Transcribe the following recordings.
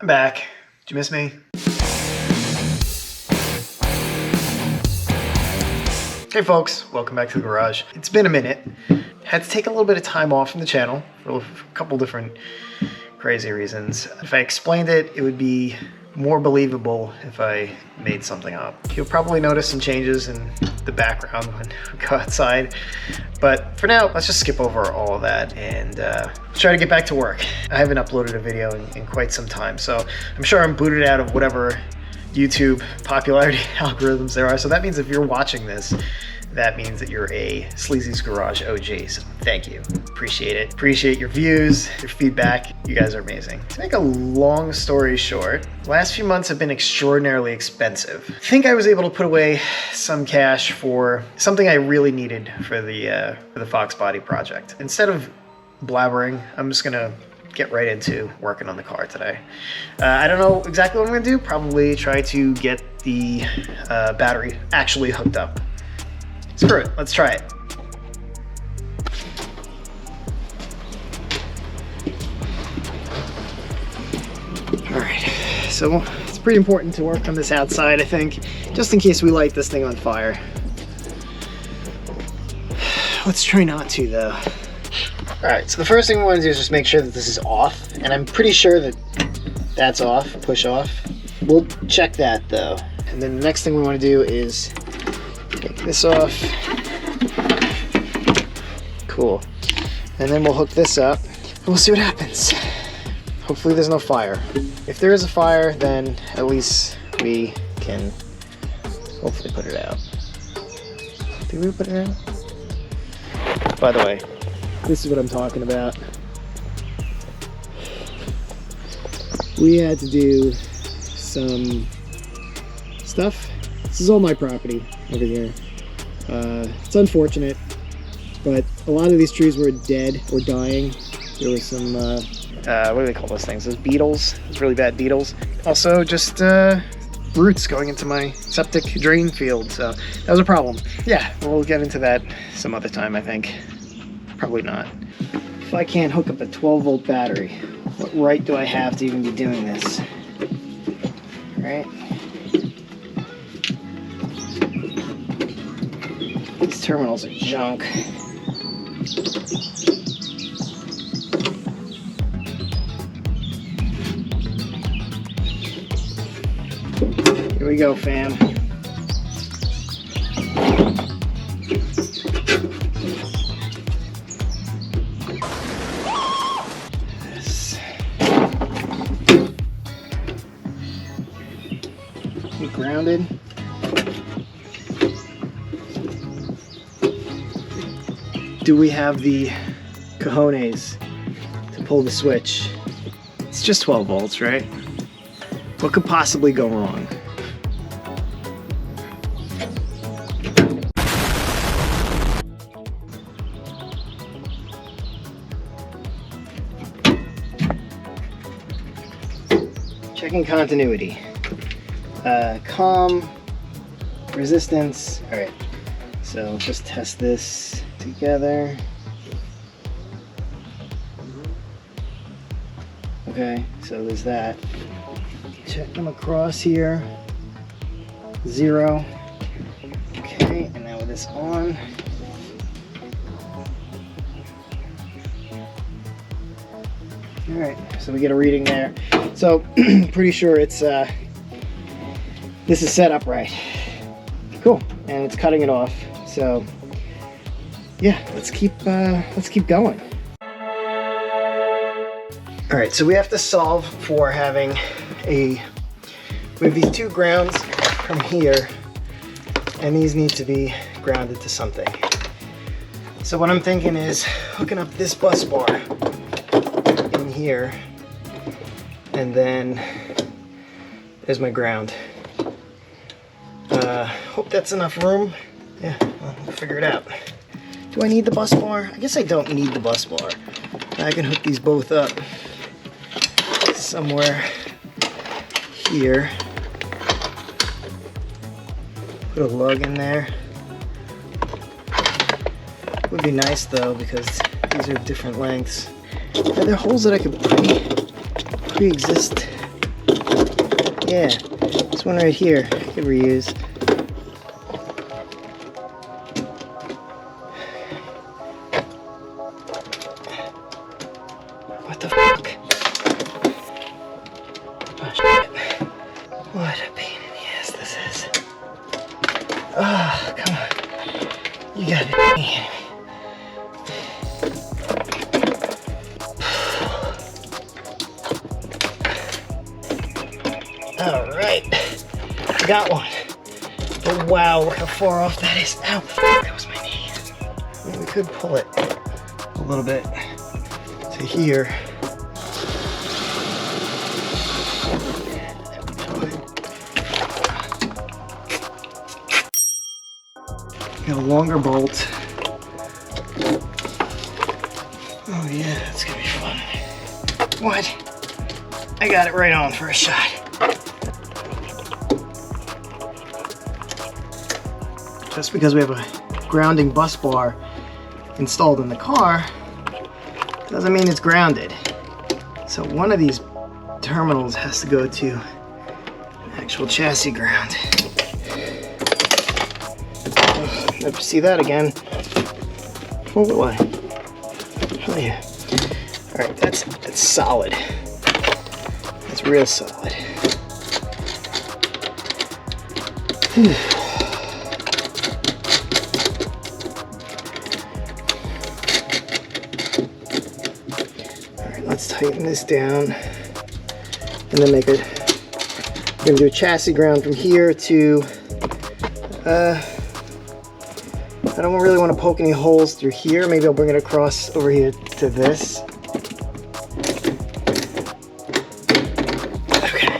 I'm back. Did you miss me? Hey folks, welcome back to the garage. It's been a minute. Had to take a little bit of time off from the channel for a couple different crazy reasons. If I explained it, it would be more believable if I made something up. You'll probably notice some changes in the background when we go outside. But for now, let's just skip over all of that and try to get back to work. I haven't uploaded a video in quite some time, so I'm sure I'm booted out of whatever YouTube popularity algorithms there are. So that means if you're watching this, that means that you're a Sleazy's Garage OG. So thank you. Appreciate it. Appreciate your views, your feedback. You guys are amazing. To make a long story short, the last few months have been extraordinarily expensive. I think I was able to put away some cash for something I really needed for the Foxbody project. Instead of blabbering, I'm just gonna get right into working on the car today. I don't know exactly what I'm gonna do. Probably try to get the battery actually hooked up. Screw it, let's try it. All right, so it's pretty important to work on this outside, I think, just in case we light this thing on fire. Let's try not to, though. All right, so the first thing we want to do is just make sure that this is off, and I'm pretty sure that that's off, push off. We'll check that, though. And then the next thing we want to do is take this off. Cool. And then we'll hook this up and we'll see what happens. Hopefully there's no fire. If there is a fire, then at least we can hopefully put it out. Did we put it out? By the way, this is what I'm talking about. We had to do some stuff. This is all my property over here. It's unfortunate, but a lot of these trees were dead or dying. There was some, what do they call those things? Those beetles, those really bad beetles. Also just roots going into my septic drain field, so that was a problem. Yeah, we'll get into that some other time, I think. Probably not. If I can't hook up a 12-volt battery, what right do I have to even be doing this? Right? These terminals are junk. Here we go, fam. Yes. Be grounded. Do we have the cojones to pull the switch? It's just 12 volts, right? What could possibly go wrong? Checking continuity. COM, resistance. All right, so let's just test this together. Okay, so there's that. Check them across here. 0. Okay, and now with this on. All right, so we get a reading there. So pretty sure it's this is set up right. Cool, and it's cutting it off. So yeah, let's keep going. All right, so we have to solve for having we have these two grounds from here, and these need to be grounded to something. So what I'm thinking is hooking up this bus bar in here, and then there's my ground. Hope that's enough room. Yeah, we'll figure it out. Do I need the bus bar? I guess I don't need the bus bar. I can hook these both up somewhere here. Put a lug in there. Would be nice though, because these are different lengths. Are there holes that I could pre-exist Yeah, this one right here I could reuse. What the fuck? Oh shit. What a pain in the ass this is. Oh, come on. You gotta be kidding me. Alright. Got one. But wow, look how far off that is. Ow, that was my knee. I mean, we could pull it a little bit to here. Got a longer bolt. Oh yeah, that's gonna be fun. What? I got it right on for a shot. Just because we have a grounding bus bar installed in the car doesn't mean it's grounded. So one of these terminals has to go to actual chassis ground. Never see that again. Oh, why? Oh yeah. All right, that's solid. That's real solid. Whew. All right, let's tighten this down, and then make it. We're gonna do a chassis ground from here to. I don't really want to poke any holes through here. Maybe I'll bring it across over here to this. Okay.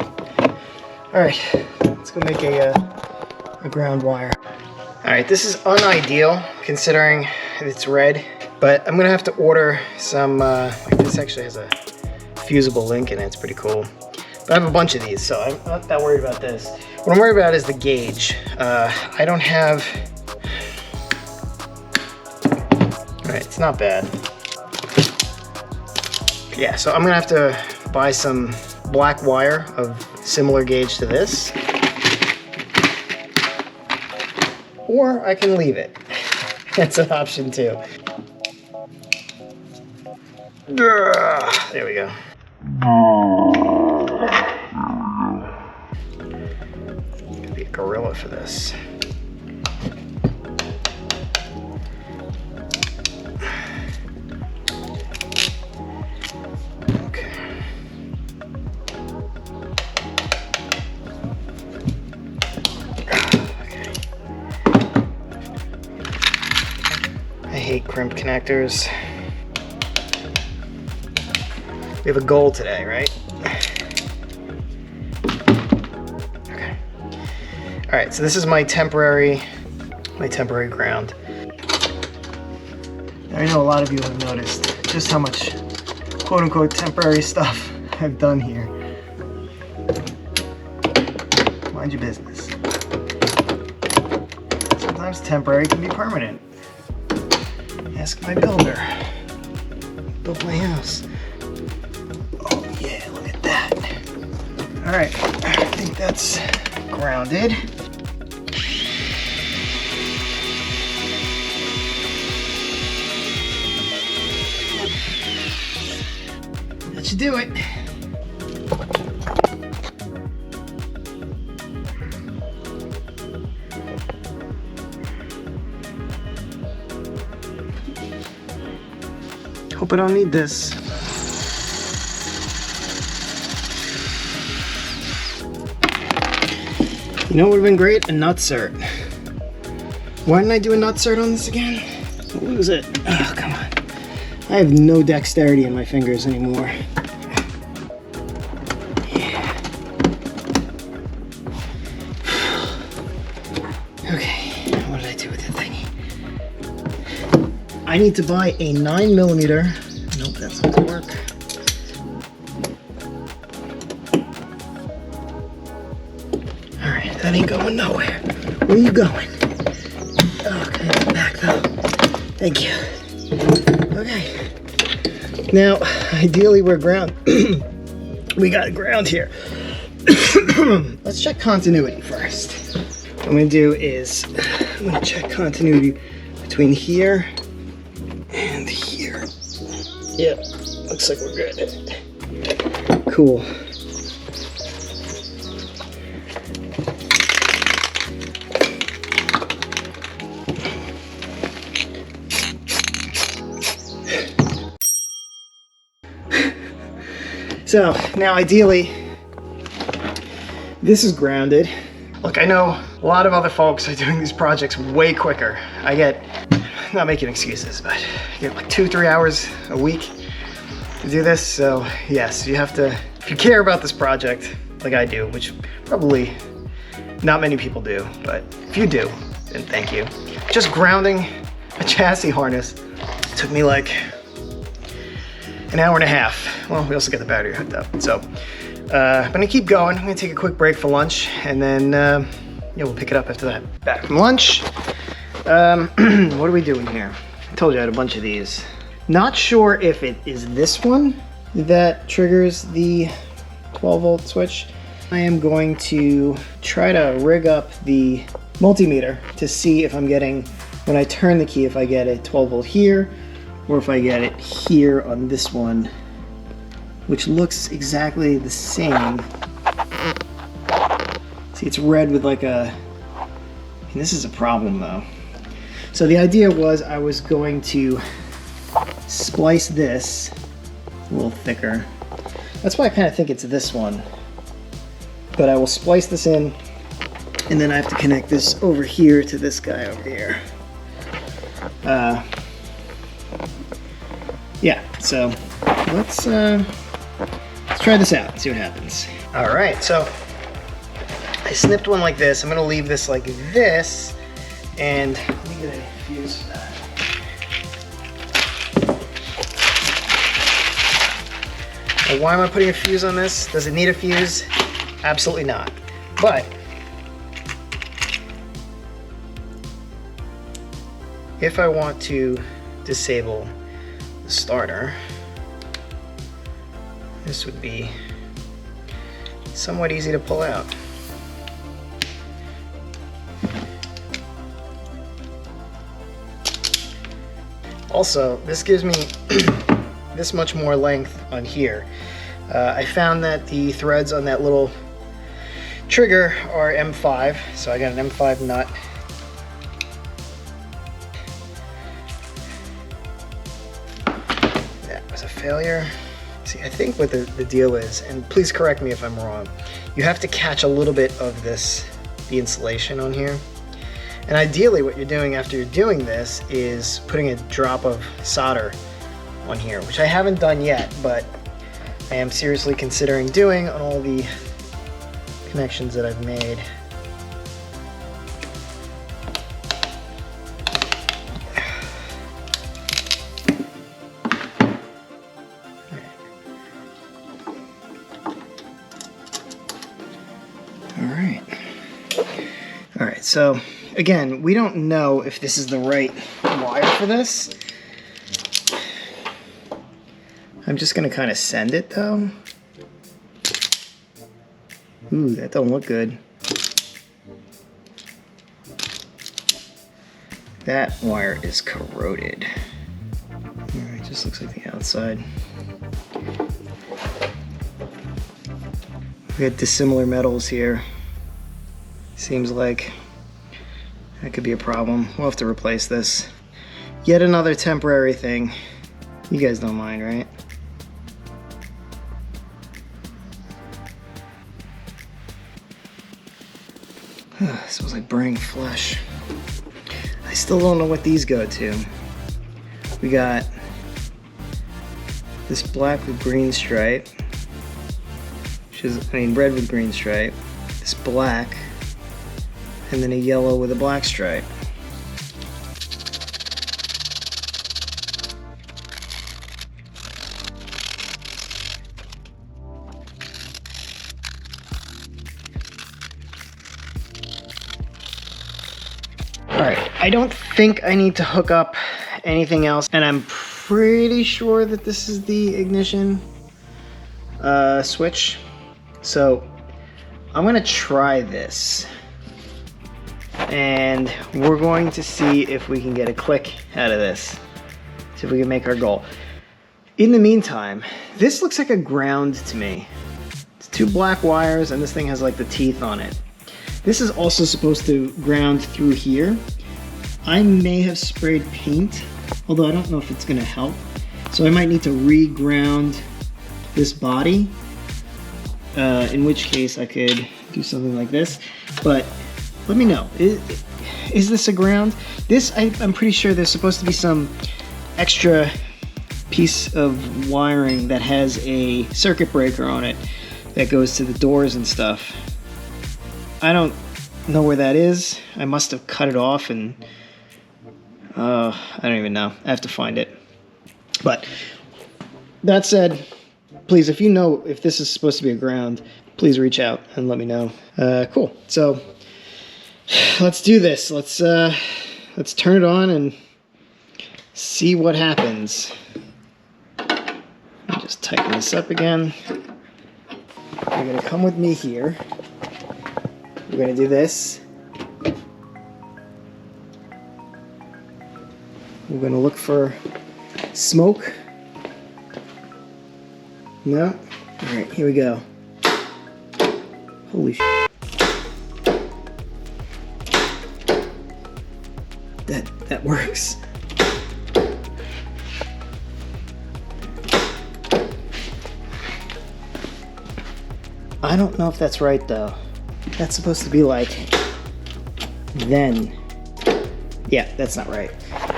All right, let's go make a ground wire. All right, this is unideal considering it's red, but I'm gonna have to order some, this actually has a fusible link in it, it's pretty cool. But I have a bunch of these, so I'm not that worried about this. What I'm worried about is the gauge. I don't have, it's not bad. Yeah, so I'm gonna have to buy some black wire of similar gauge to this. Or I can leave it. That's an option too. There we go. Gotta be a gorilla for this. I hate crimp connectors. We have a goal today, right? Okay. All right, so this is my temporary ground. I know a lot of you have noticed just how much quote-unquote temporary stuff I've done here. Mind your business. Sometimes temporary can be permanent. Ask my builder. Built my house. Oh yeah, look at that. All right, I think that's grounded. That should do it. Hope I don't need this. You know what would have been great? A nutsert. Why didn't I do a nutsert on this again? I'll lose it. Oh, come on. I have no dexterity in my fingers anymore. Yeah. Okay, what did I do with the thingy? I need to buy a 9mm. Nope, that's not gonna work. Alright, that ain't going nowhere. Where are you going? Oh, can I get back though? Thank you. Okay. Now, ideally we're ground. We got ground here. Let's check continuity first. What I'm gonna do is I'm gonna check continuity between here and here. Yep, looks like we're good. Cool. So now ideally, this is grounded. Look, I know a lot of other folks are doing these projects way quicker. Not making excuses, but I get like 2-3 hours a week to do this. So yes, you have to, if you care about this project like I do, which probably not many people do, but if you do, then thank you. Just grounding a chassis harness took me like an hour and a half. Well, we also get the battery hooked up. So I'm gonna keep going. I'm gonna take a quick break for lunch, and then yeah, we'll pick it up after that. Back from lunch. What are we doing here? I told you I had a bunch of these. Not sure if it is this one that triggers the 12-volt switch. I am going to try to rig up the multimeter to see if I'm getting, when I turn the key, if I get a 12-volt here, or if I get it here on this one, which looks exactly the same. See, it's red with like a, and this is a problem though. So the idea was I was going to splice this a little thicker. That's why I kind of think it's this one. But I will splice this in, and then I have to connect this over here to this guy over here. Yeah, so let's try this out and see what happens. All right, so I snipped one like this. I'm gonna leave this like this, and let me get a fuse for that. Now, why am I putting a fuse on this? Does it need a fuse? Absolutely not. But if I want to disable the starter, this would be somewhat easy to pull out. Also, this gives me this much more length on here. I found that the threads on that little trigger are M5, so I got an M5 nut. That was a failure. See, I think what the deal is, and please correct me if I'm wrong, you have to catch a little bit of this, the insulation on here. And ideally what you're doing after you're doing this is putting a drop of solder on here, which I haven't done yet, but I am seriously considering doing on all the connections that I've made. All right, so again, we don't know if this is the right wire for this. I'm just gonna kind of send it though. Ooh, that don't look good. That wire is corroded. Alright, just looks like the outside. We got dissimilar metals here. Seems like that could be a problem. We'll have to replace this. Yet another temporary thing. You guys don't mind, right? Smells like burning flesh. I still don't know what these go to. We got this black with green stripe, which is, red with green stripe, this black, and then a yellow with a black stripe. Alright, I don't think I need to hook up anything else, and I'm pretty sure that this is the ignition switch. So I'm gonna try this. And we're going to see if we can get a click out of this. See if we can make our goal. In the meantime, this looks like a ground to me. It's 2 black wires and this thing has like the teeth on it. This is also supposed to ground through here. I may have sprayed paint, although I don't know if it's gonna help. So I might need to re-ground this body, in which case I could do something like this. But let me know, is this a ground? This, I'm pretty sure there's supposed to be some extra piece of wiring that has a circuit breaker on it that goes to the doors and stuff. I don't know where that is. I must have cut it off and I don't even know. I have to find it. But that said, please, if you know if this is supposed to be a ground, please reach out and let me know. Cool. So let's do this. Let's turn it on and see what happens. Let me just tighten this up again. You're gonna come with me here. We're gonna do this. We're gonna look for smoke. No? Alright, here we go. Holy shit. That works. I don't know if that's right though. That's supposed to be like then. Yeah, that's not right.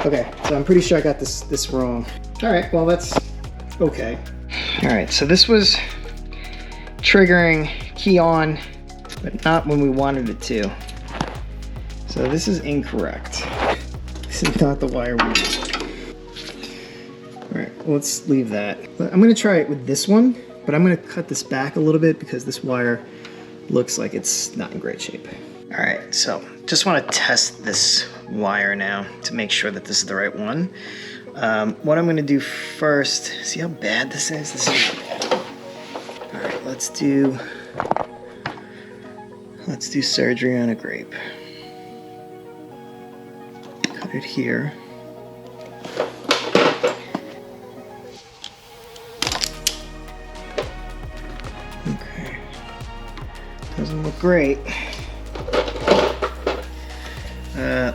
Okay, so I'm pretty sure I got this wrong. Alright, well that's okay. Alright, so this was triggering key on, but not when we wanted it to. So this is incorrect. This is not the wire we need. Alright, let's leave that. I'm gonna try it with this one, but I'm gonna cut this back a little bit because this wire looks like it's not in great shape. Alright, so just want to test this wire now to make sure that this is the right one. What I'm going to do first, see how bad this is? This is bad. Alright, let's do surgery on a grape. Cut it here. Okay. Doesn't look great.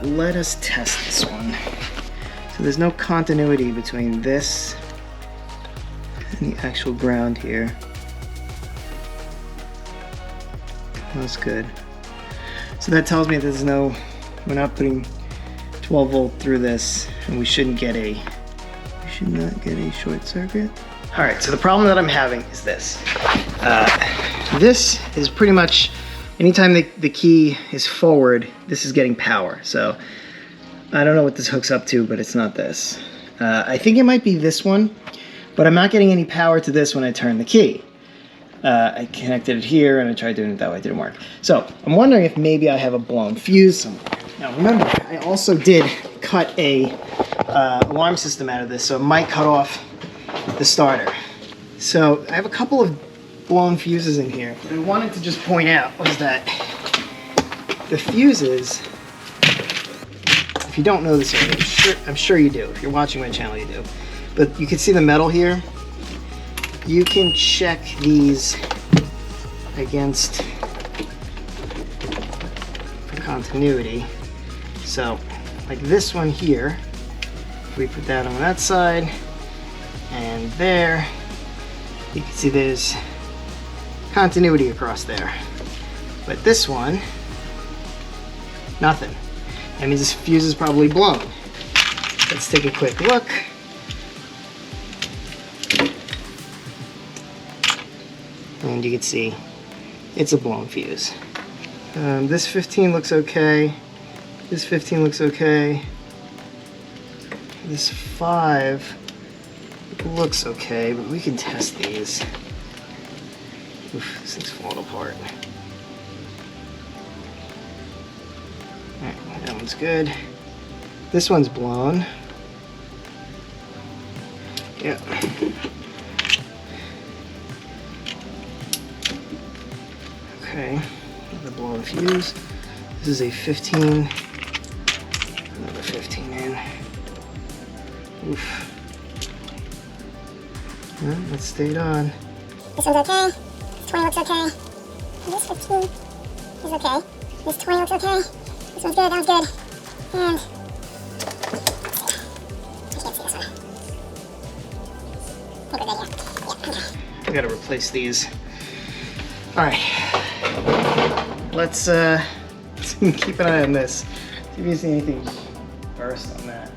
Let us test this one. So there's no continuity between this and the actual ground here. That's good. So that tells me there's no, we're not putting 12 volt through this, and we should not get a short circuit. All right, so the problem that I'm having is this. This is pretty much, anytime the key is forward, this is getting power. So I don't know what this hooks up to, but it's not this. I think it might be this one, but I'm not getting any power to this when I turn the key. I connected it here and I tried doing it that way, it didn't work. So I'm wondering if maybe I have a blown fuse somewhere. Now remember, I also did cut a alarm system out of this, so it might cut off the starter. So I have a couple of blown fuses in here. What I wanted to just point out was that the fuses, if you don't know this already, I'm sure you do. If you're watching my channel, you do. But you can see the metal here. You can check these against for continuity. So, like this one here, if we put that on that side and there, you can see there's continuity across there. But this one, nothing. That means this fuse is probably blown. Let's take a quick look. And you can see it's a blown fuse. This 15 looks okay. This 15 looks okay. This 5 looks okay, but we can test these. Oof, this thing's falling apart. Alright, that one's good. This one's blown. Yeah. Okay, the blown fuse. This is a 15. Another 15 in. Oof. Well, that stayed on. This one's okay. This 20 looks okay. This 15 is okay. This 20 looks okay. This one's good. That one's good. And I can't see this one. I think we're good here. Yeah, okay. I gotta replace these. All right. Let's keep an eye on this. See if you see anything burst on that.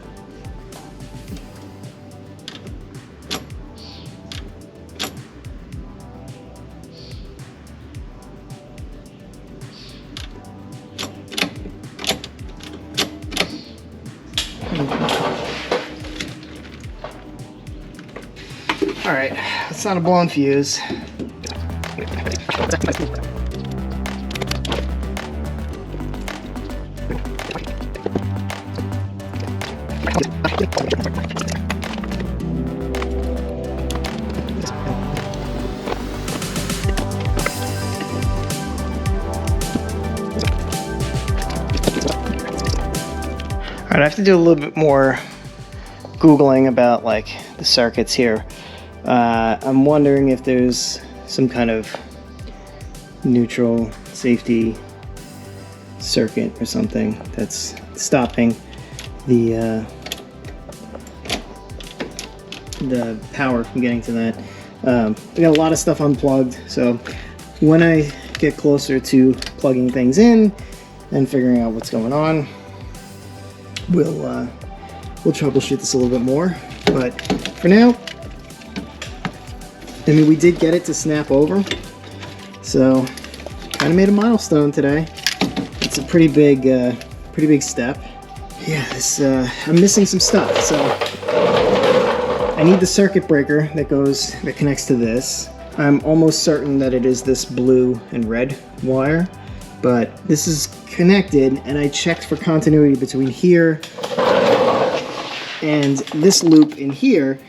All right, that's not a blown fuse. All right, I have to do a little bit more Googling about like the circuits here. I'm wondering if there's some kind of neutral safety circuit or something that's stopping the power from getting to that. We got a lot of stuff unplugged, so when I get closer to plugging things in and figuring out what's going on, we'll troubleshoot this a little bit more. But for now, I mean, we did get it to snap over, so kind of made a milestone today. It's a pretty big step. Yeah, this I'm missing some stuff, so I need the circuit breaker that connects to this. I'm almost certain that it is this blue and red wire, but this is connected, and I checked for continuity between here and this loop in here,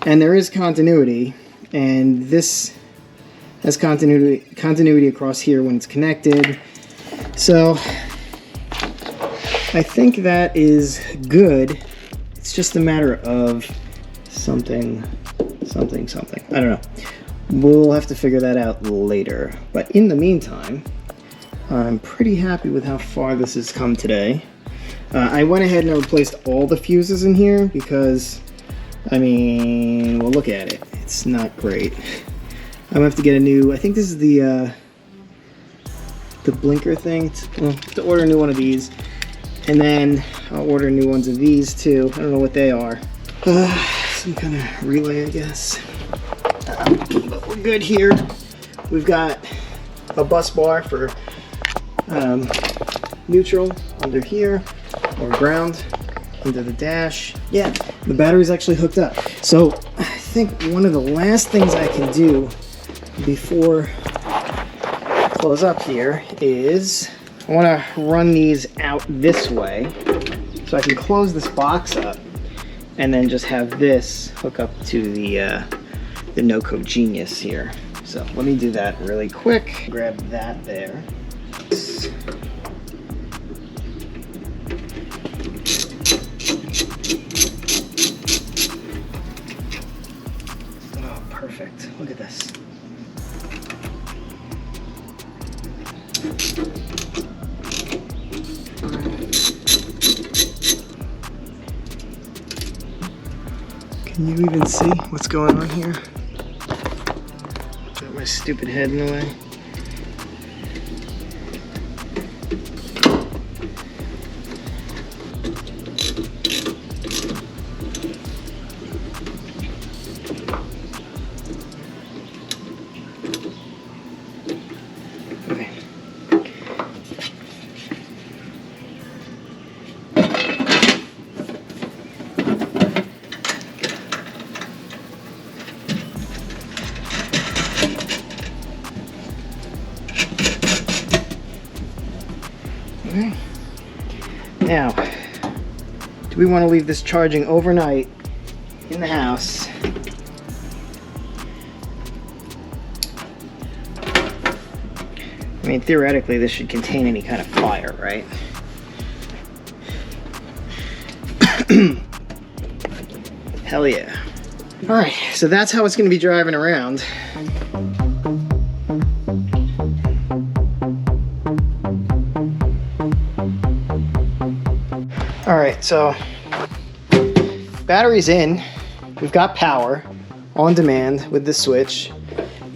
and there is continuity. And this has continuity across here when it's connected. So I think that is good. It's just a matter of something. I don't know. We'll have to figure that out later. But in the meantime, I'm pretty happy with how far this has come today. I went ahead and replaced all the fuses in here because, I mean, well, look at it. It's not great. I'm gonna have to get a new, I think this is the blinker thing. To order a new one of these. And then I'll order new ones of these too. I don't know what they are. Some kind of relay, I guess. But we're good here. We've got a bus bar for neutral under here, or ground under the dash. Yeah, the battery's actually hooked up. So I think one of the last things I can do before I close up here is I want to run these out this way so I can close this box up and then just have this hook up to the no-code Genius here. So let me do that really quick. Grab that there. Oh, perfect. Look at this. Can you even see what's going on here? Got my stupid head in the way. Okay. Okay. Now, do we want to leave this charging overnight in the house? I mean, theoretically, this should contain any kind of fire, right? Hell yeah. All right, so that's how it's gonna be driving around. All right, so battery's in. We've got power on demand with the switch.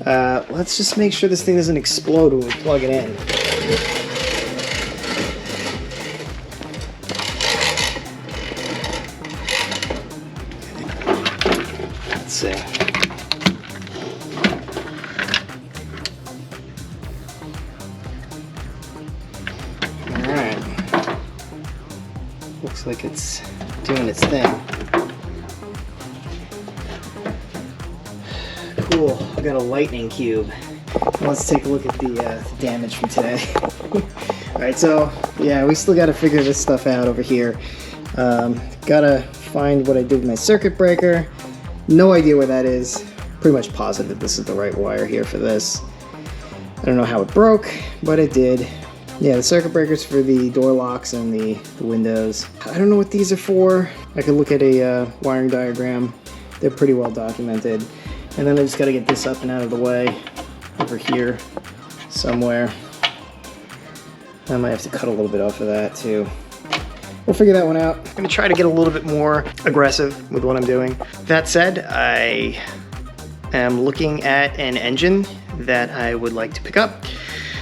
Let's just make sure this thing doesn't explode when we plug it in. Let's see. All right. Looks like it's doing its thing. Cool, I got a lightning cube. Let's take a look at the damage from today. Alright, so yeah, we still gotta figure this stuff out over here. Gotta find what I did with my circuit breaker. No idea where that is. Pretty much positive this is the right wire here for this. I don't know how it broke, but it did. Yeah, the circuit breakers for the door locks and the windows. I don't know what these are for. I could look at a wiring diagram. They're pretty well documented. And then I just gotta get this up and out of the way over here somewhere. I might have to cut a little bit off of that too. We'll figure that one out. I'm gonna try to get a little bit more aggressive with what I'm doing. That said, I am looking at an engine that I would like to pick up.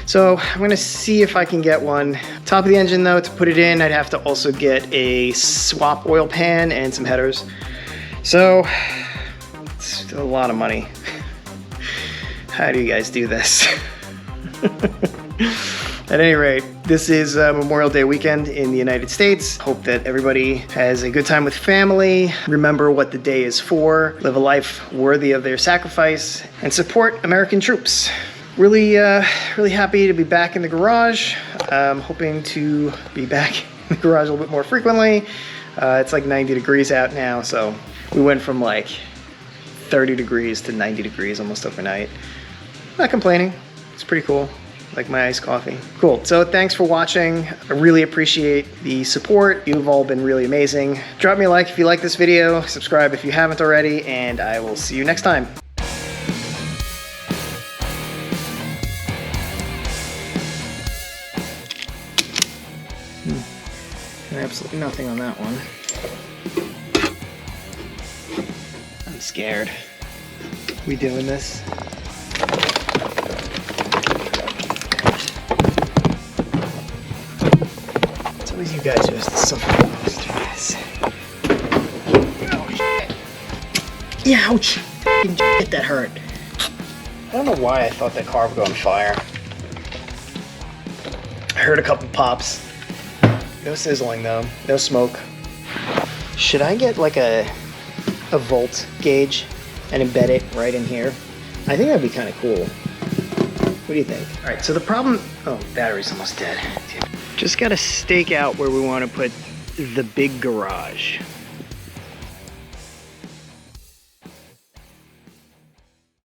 So I'm gonna see if I can get one. Top of the engine though, to put it in, I'd have to also get a swap oil pan and some headers. So, it's a lot of money. How do you guys do this? At any rate, this is Memorial Day weekend in the United States. Hope that everybody has a good time with family. Remember what the day is for. Live a life worthy of their sacrifice and support American troops. Really happy to be back in the garage. Hoping to be back in the garage a little bit more frequently. It's like 90 degrees out now, so we went from like 30 degrees to 90 degrees almost overnight. Not complaining. It's pretty cool. Like my iced coffee. Cool. So thanks for watching. I really appreciate the support. You've all been really amazing. Drop me a like if you like this video. Subscribe if you haven't already, and I will see you next time. Absolutely nothing on that one. I'm scared. We doing this? It's always you guys who has to suffer the most, guys. Oh shit! Yeah, ouch! Fucking shit, that hurt. I don't know why I thought that car would go on fire. I heard a couple pops. No sizzling though, no smoke. Should I get like a volt gauge and embed it right in here? I think that'd be kind of cool. What do you think? All right, so the problem, oh, battery's almost dead. Just gotta stake out where we want to put the big garage.